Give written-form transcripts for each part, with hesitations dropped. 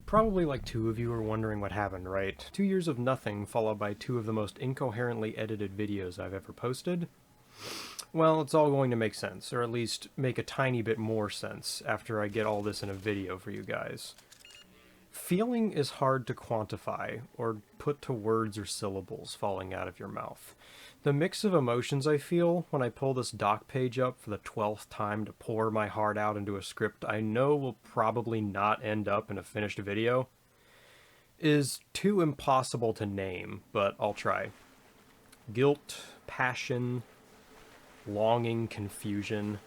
Probably like two of you are wondering what happened, right? 2 years of nothing followed by two of the most incoherently edited videos I've ever posted. Well, it's all going to make sense, or at least make a tiny bit more sense after I get all this in a video for you guys. Feeling is hard to quantify or put to words or syllables falling out of your mouth. The mix of emotions I feel when I pull this doc page up for the 12th time to pour my heart out into a script I know will probably not end up in a finished video is too impossible to name, but I'll try. Guilt, passion, longing, confusion.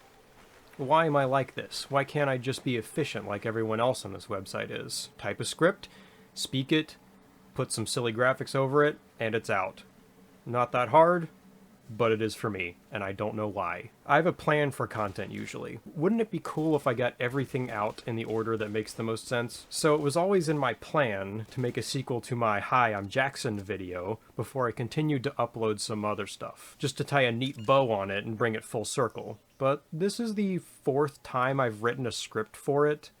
Why am I like this? Why can't I just be efficient like everyone else on this website is? Type a script, speak it, put some silly graphics over it, and it's out. Not that hard, but it is for me, and I don't know why. I have a plan for content usually. Wouldn't it be cool if I got everything out in the order that makes the most sense? So it was always in my plan to make a sequel to my Hi, I'm Jackson video before I continued to upload some other stuff, just to tie a neat bow on it and bring it full circle. But this is the 4th time I've written a script for it,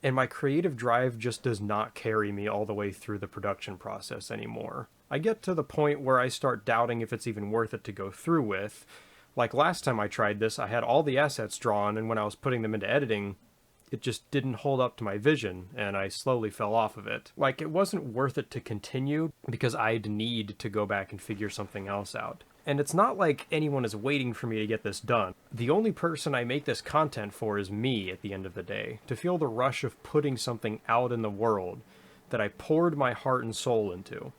and my creative drive just does not carry me all the way through the production process anymore. I get to the point where I start doubting if it's even worth it to go through with. Like last time I tried this, I had all the assets drawn, and when I was putting them into editing, it just didn't hold up to my vision, and I slowly fell off of it. Like, it wasn't worth it to continue, because I'd need to go back and figure something else out. And it's not like anyone is waiting for me to get this done. The only person I make this content for is me at the end of the day, to feel the rush of putting something out in the world that I poured my heart and soul into.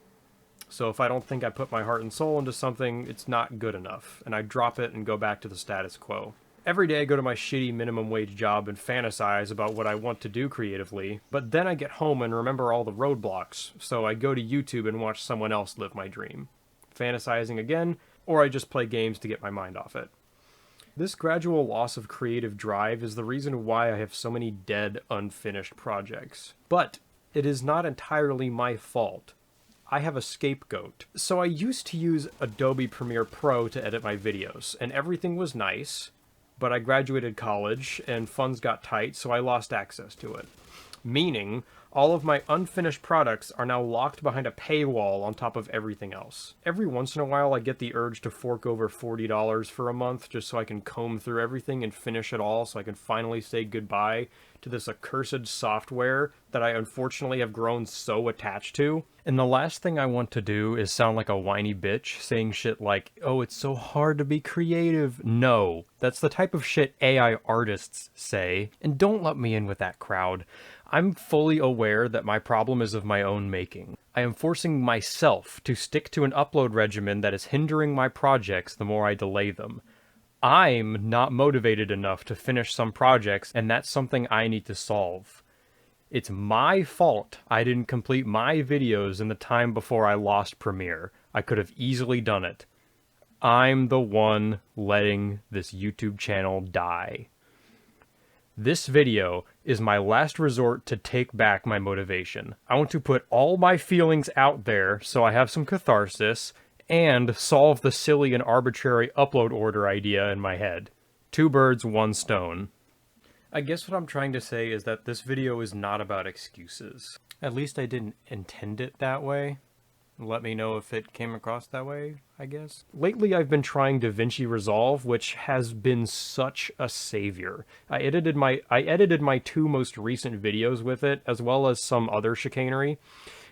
So if I don't think I put my heart and soul into something, it's not good enough, and I drop it and go back to the status quo. Every day I go to my shitty minimum wage job and fantasize about what I want to do creatively, but then I get home and remember all the roadblocks, so I go to YouTube and watch someone else live my dream. Fantasizing again, or I just play games to get my mind off it. This gradual loss of creative drive is the reason why I have so many dead, unfinished projects. But it is not entirely my fault. I have a scapegoat. So I used to use Adobe Premiere Pro to edit my videos, and everything was nice, but I graduated college and funds got tight, so I lost access to it. Meaning, all of my unfinished products are now locked behind a paywall on top of everything else. Every once in a while I get the urge to fork over $40 for a month just so I can comb through everything and finish it all so I can finally say goodbye to this accursed software that I unfortunately have grown so attached to. And the last thing I want to do is sound like a whiny bitch saying shit like, oh, it's so hard to be creative. No, that's the type of shit AI artists say, and don't let me in with that crowd. I'm fully aware that my problem is of my own making. I am forcing myself to stick to an upload regimen that is hindering my projects the more I delay them. I'm not motivated enough to finish some projects, and that's something I need to solve. It's my fault I didn't complete my videos in the time before I lost Premiere. I could have easily done it. I'm the one letting this YouTube channel die. This video is my last resort to take back my motivation. I want to put all my feelings out there so I have some catharsis and solve the silly and arbitrary upload order idea in my head. 2 birds, 1 stone. I guess what I'm trying to say is that this video is not about excuses. At least I didn't intend it that way. Let me know if it came across that way, I guess. Lately I've been trying DaVinci Resolve, which has been such a savior. I edited my 2 most recent videos with it, as well as some other chicanery,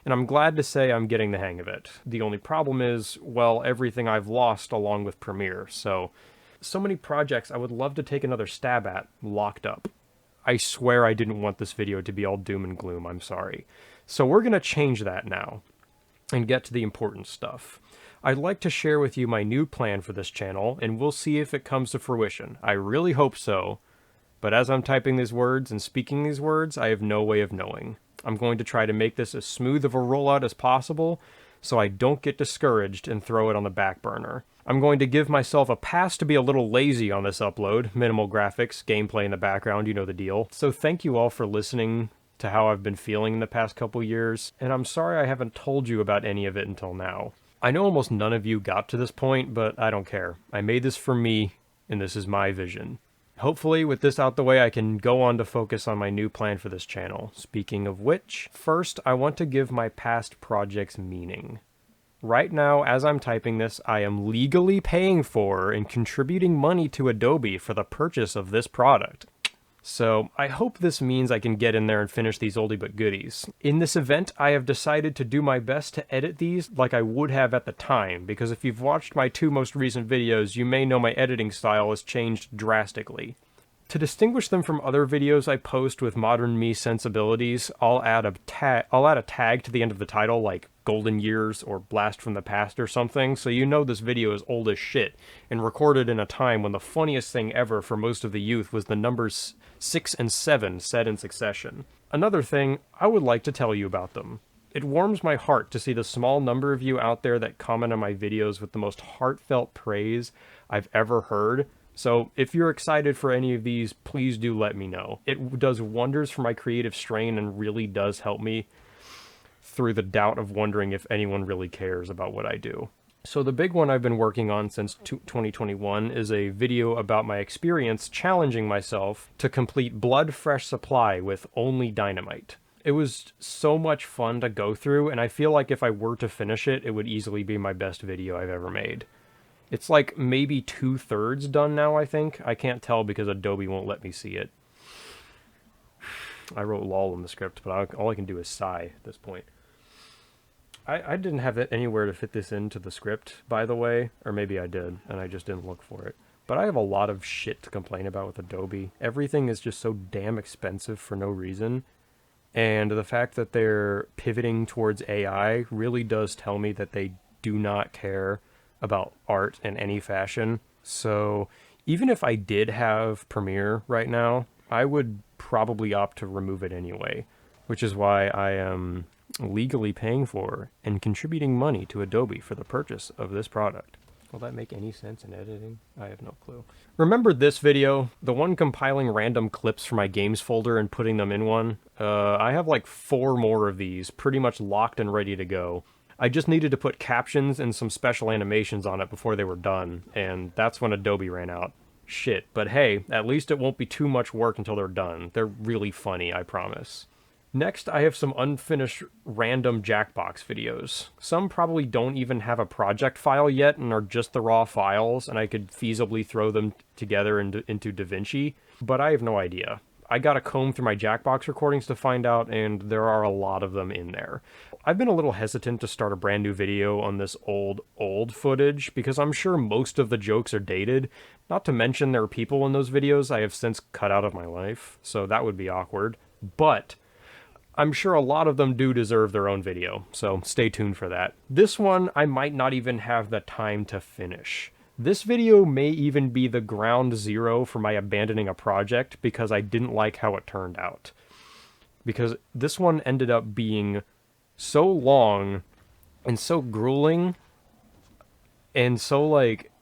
and I'm glad to say I'm getting the hang of it. The only problem is, well, everything I've lost along with Premiere, so many projects I would love to take another stab at, locked up. I swear I didn't want this video to be all doom and gloom, I'm sorry. So we're gonna change that now and get to the important stuff. I'd like to share with you my new plan for this channel, and we'll see if it comes to fruition. I really hope so, but as I'm typing these words and speaking these words, I have no way of knowing. I'm going to try to make this as smooth of a rollout as possible, so I don't get discouraged and throw it on the back burner. I'm going to give myself a pass to be a little lazy on this upload, minimal graphics, gameplay in the background, you know the deal. So thank you all for listening to how I've been feeling in the past couple years, and I'm sorry I haven't told you about any of it until now. I know almost none of you got to this point, but I don't care. I made this for me, and this is my vision. Hopefully, with this out the way, I can go on to focus on my new plan for this channel. Speaking of which, first, I want to give my past projects meaning. Right now, as I'm typing this, I am legally paying for and contributing money to Adobe for the purchase of this product. So I hope this means I can get in there and finish these oldie but goodies. In this event, I have decided to do my best to edit these like I would have at the time, because if you've watched my 2 most recent videos, you may know my editing style has changed drastically. To distinguish them from other videos I post with modern me sensibilities, I'll add a tag to the end of the title, like Golden Years or Blast from the Past or something, so you know this video is old as shit, and recorded in a time when the funniest thing ever for most of the youth was the numbers 6 and 7 said in succession. Another thing, I would like to tell you about them. It warms my heart to see the small number of you out there that comment on my videos with the most heartfelt praise I've ever heard. So if you're excited for any of these, please do let me know. It does wonders for my creative strain and really does help me through the doubt of wondering if anyone really cares about what I do. So the big one I've been working on since 2021 is a video about my experience challenging myself to complete Blood Fresh Supply with only Dynamite. It was so much fun to go through, and I feel like if I were to finish it, it would easily be my best video I've ever made. It's like maybe 2/3 done now, I think. I can't tell because Adobe won't let me see it. I wrote lol in the script, but all I can do is sigh at this point. I didn't have it anywhere to fit this into the script, by the way. Or maybe I did, and I just didn't look for it. But I have a lot of shit to complain about with Adobe. Everything is just so damn expensive for no reason. And the fact that they're pivoting towards AI really does tell me that they do not care about art in any fashion. So even if I did have Premiere right now, I would probably opt to remove it anyway, which is why I am legally paying for and contributing money to Adobe for the purchase of this product. Will that make any sense in editing? I have no clue. Remember this video? The one compiling random clips from my games folder and putting them in one? I have like 4 more of these pretty much locked and ready to go. I just needed to put captions and some special animations on it before they were done, and that's when Adobe ran out. Shit, but hey, at least it won't be too much work until they're done. They're really funny, I promise. Next, I have some unfinished random Jackbox videos. Some probably don't even have a project file yet and are just the raw files, and I could feasibly throw them together into DaVinci, but I have no idea. I gotta comb through my Jackbox recordings to find out, and there are a lot of them in there. I've been a little hesitant to start a brand new video on this old footage, because I'm sure most of the jokes are dated, not to mention there are people in those videos I have since cut out of my life, so that would be awkward, but I'm sure a lot of them do deserve their own video, so stay tuned for that. This one, I might not even have the time to finish. This video may even be the ground zero for my abandoning a project because I didn't like how it turned out. Because this one ended up being so long and so grueling and so, like,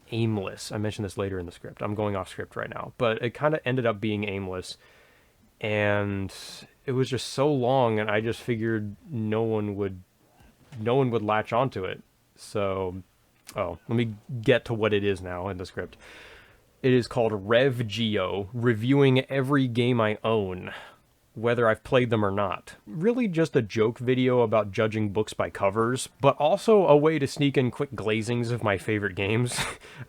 aimless. I mentioned this later in the script. I'm going off script right now. But it kind of ended up being aimless. And it was just so long, and I just figured no one would latch onto it. So... oh, let me get to what it is now in the script. It is called Rev Geo, reviewing every game I own, whether I've played them or not. Really just a joke video about judging books by covers, but also a way to sneak in quick glazings of my favorite games.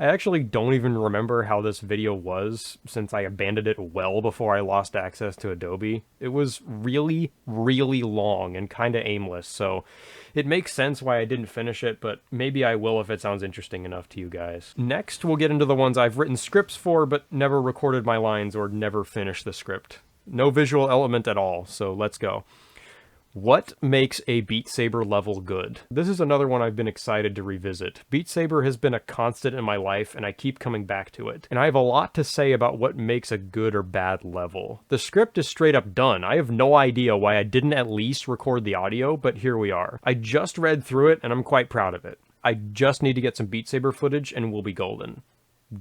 I actually don't even remember how this video was, since I abandoned it well before I lost access to Adobe. It was really, really long and kinda aimless, so it makes sense why I didn't finish it, but maybe I will if it sounds interesting enough to you guys. Next, we'll get into the ones I've written scripts for, but never recorded my lines or never finished the script. No visual element at all, so let's go. What makes a Beat Saber level good? This is another one I've been excited to revisit. Beat Saber has been a constant in my life, and I keep coming back to it. And I have a lot to say about what makes a good or bad level. The script is straight up done. I have no idea why I didn't at least record the audio, but here we are. I just read through it, and I'm quite proud of it. I just need to get some Beat Saber footage, and we'll be golden.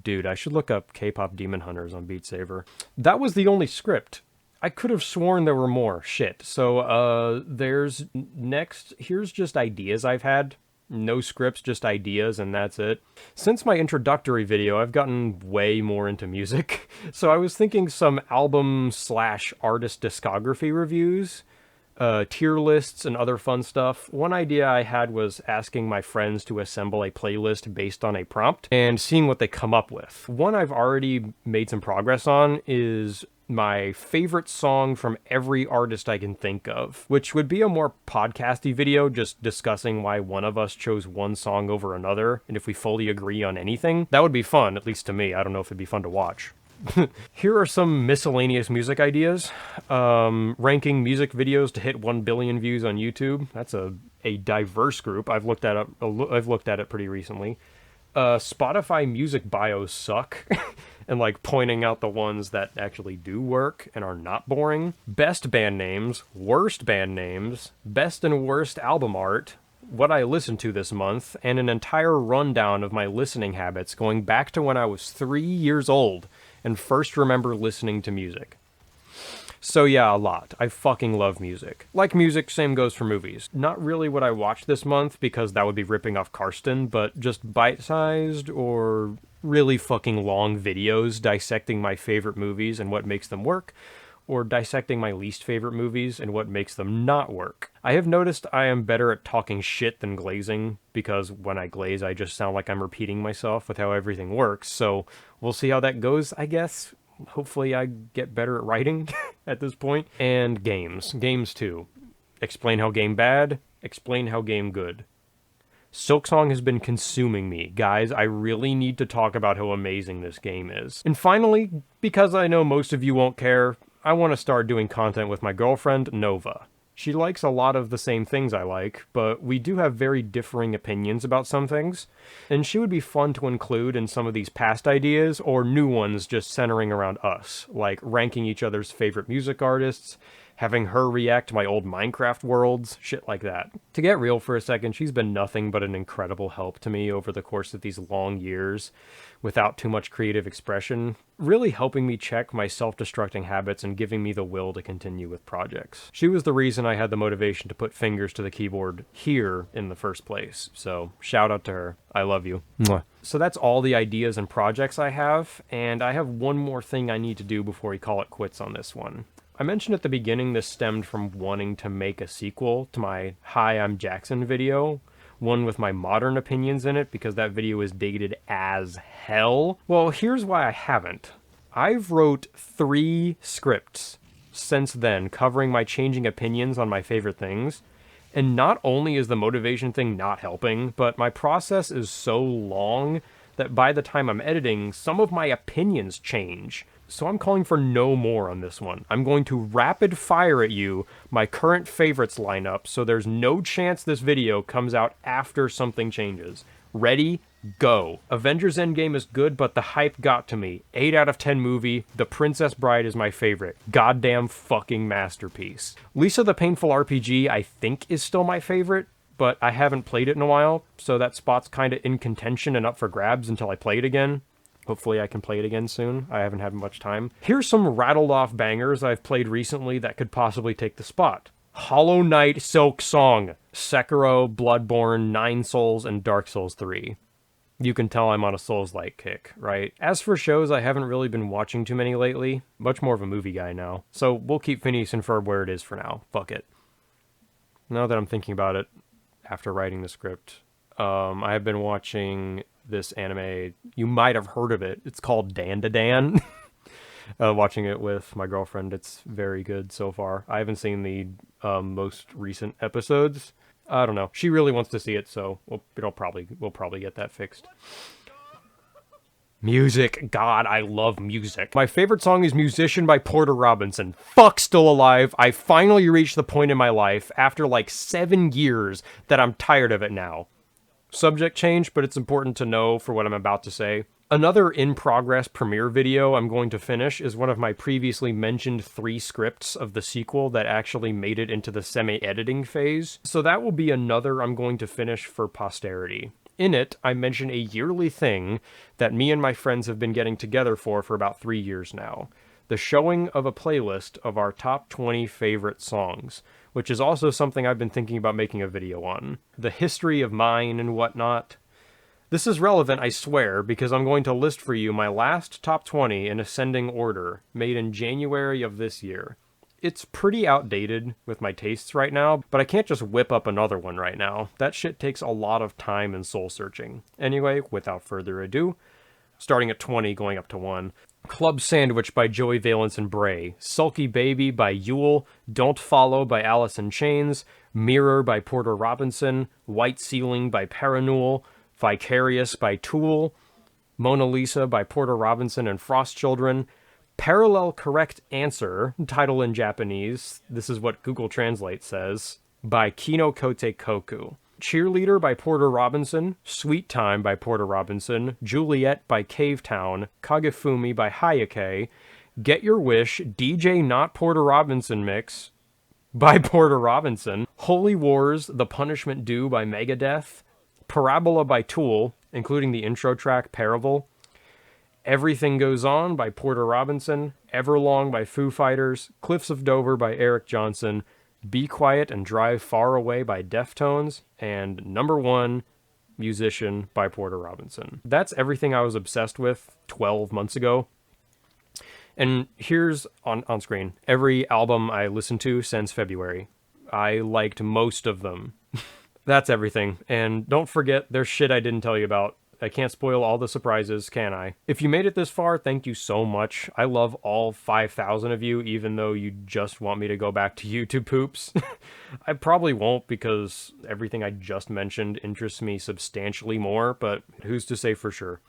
Dude, I should look up K-pop Demon Hunters on Beat Saber. That was the only script. I could have sworn there were more. Shit. So, here's just ideas I've had. No scripts, just ideas, and that's it. Since my introductory video, I've gotten way more into music, so I was thinking some album/artist discography reviews, tier lists, and other fun stuff. One idea I had was asking my friends to assemble a playlist based on a prompt and seeing what they come up with. One I've already made some progress on is my favorite song from every artist I can think of, which would be a more podcasty video just discussing why one of us chose one song over another, and if we fully agree on anything. That would be fun, at least to me. I don't know if it'd be fun to watch. Here are some miscellaneous music ideas. Ranking music videos to hit 1 billion views on YouTube. That's a diverse group. I've looked at it pretty recently. Spotify music bios suck. And like pointing out the ones that actually do work and are not boring. Best band names, worst band names, best and worst album art, what I listened to this month, and an entire rundown of my listening habits going back to when I was 3 years old and first remember listening to music. So yeah, a lot. I fucking love music. Like music, same goes for movies. Not really what I watched this month, because that would be ripping off Karsten, but just bite-sized or really fucking long videos dissecting my favorite movies and what makes them work, or dissecting my least favorite movies and what makes them not work. I have noticed I am better at talking shit than glazing, because when I glaze I just sound like I'm repeating myself with how everything works, so we'll see how that goes, I guess. Hopefully I get better at writing at this point. And games. Games too. Explain how game bad, explain how game good. Silksong has been consuming me. Guys, I really need to talk about how amazing this game is. And finally, because I know most of you won't care, I want to start doing content with my girlfriend, Nova. She likes a lot of the same things I like, but we do have very differing opinions about some things, and she would be fun to include in some of these past ideas, or new ones just centering around us, like ranking each other's favorite music artists, having her react to my old Minecraft worlds, shit like that. To get real for a second, she's been nothing but an incredible help to me over the course of these long years, without too much creative expression, really helping me check my self-destructing habits and giving me the will to continue with projects. She was the reason I had the motivation to put fingers to the keyboard here in the first place, so shout out to her. I love you. Mwah. So that's all the ideas and projects I have, and I have one more thing I need to do before we call it quits on this one. I mentioned at the beginning this stemmed from wanting to make a sequel to my Hi, I'm Jackson video, one with my modern opinions in it, because that video is dated as hell. Well, here's why I haven't. I've wrote 3 scripts since then covering my changing opinions on my favorite things, and not only is the motivation thing not helping, but my process is so long that by the time I'm editing, some of my opinions change. So I'm calling for no more on this one. I'm going to rapid fire at you my current favorites lineup, so there's no chance this video comes out after something changes. Ready? Go. Avengers Endgame is good, but the hype got to me. 8 out of 10 movie. The Princess Bride is my favorite. Goddamn fucking masterpiece. Lisa the Painful RPG, I think, is still my favorite, but I haven't played it in a while, so that spot's kinda in contention and up for grabs until I play it again. Hopefully I can play it again soon. I haven't had much time. Here's some rattled off bangers I've played recently that could possibly take the spot. Hollow Knight Silksong, Sekiro, Bloodborne, Nine Souls, and Dark Souls 3. You can tell I'm on a Souls-like kick, right? As for shows, I haven't really been watching too many lately. Much more of a movie guy now. So we'll keep Phineas and Ferb where it is for now. Fuck it. Now that I'm thinking about it, after writing the script, I have been watching this anime. You might have heard of it. It's called Dandadan. Watching it with my girlfriend. It's very good so far. I haven't seen the most recent episodes. I don't know. She really wants to see it, so we'll probably get that fixed. Music. God, I love music. My favorite song is Musician by Porter Robinson. Fuck Still Alive. I finally reached the point in my life, after like 7 years, that I'm tired of it now. Subject change, but it's important to know for what I'm about to say. Another in-progress premiere video I'm going to finish is one of my previously mentioned 3 scripts of the sequel that actually made it into the semi-editing phase. So that will be another I'm going to finish for posterity. In it, I mention a yearly thing that me and my friends have been getting together for about 3 years now. the showing of a playlist of our top 20 favorite songs, which is also something I've been thinking about making a video on. The history of mine and whatnot. This is relevant, I swear, because I'm going to list for you my last top 20 in ascending order, made in January of this year. It's pretty outdated with my tastes right now, but I can't just whip up another one right now. That shit takes a lot of time and soul searching. Anyway, without further ado, starting at 20, going up to 1. Club Sandwich by Joey Valence and Bray, Sulky Baby by Yule, Don't Follow by Alice in Chains, Mirror by Porter Robinson, White Ceiling by Parannoul, Vicarious by Tool, Mona Lisa by Porter Robinson and Frost Children, Parallel Correct Answer, title in Japanese, this is what Google Translate says, by Kino Kote Koku. Cheerleader by Porter Robinson, Sweet Time by Porter Robinson, Juliet by Cavetown, Kagefumi by Hayake, Get Your Wish, DJ Not Porter Robinson Mix by Porter Robinson, Holy Wars, The Punishment Due by Megadeth, Parabola by Tool, including the intro track Paravel, Everything Goes On by Porter Robinson, Everlong by Foo Fighters, Cliffs of Dover by Eric Johnson, Be Quiet and Drive Far Away by Deftones, and Number 1, Musician by Porter Robinson. That's everything I was obsessed with 12 months ago. And here's, on screen, every album I listened to since February. I liked most of them. That's everything. And don't forget, there's shit I didn't tell you about. I can't spoil all the surprises, can I? If you made it this far, thank you so much. I love all 5,000 of you, even though you just want me to go back to YouTube poops. I probably won't, because everything I just mentioned interests me substantially more, but who's to say for sure?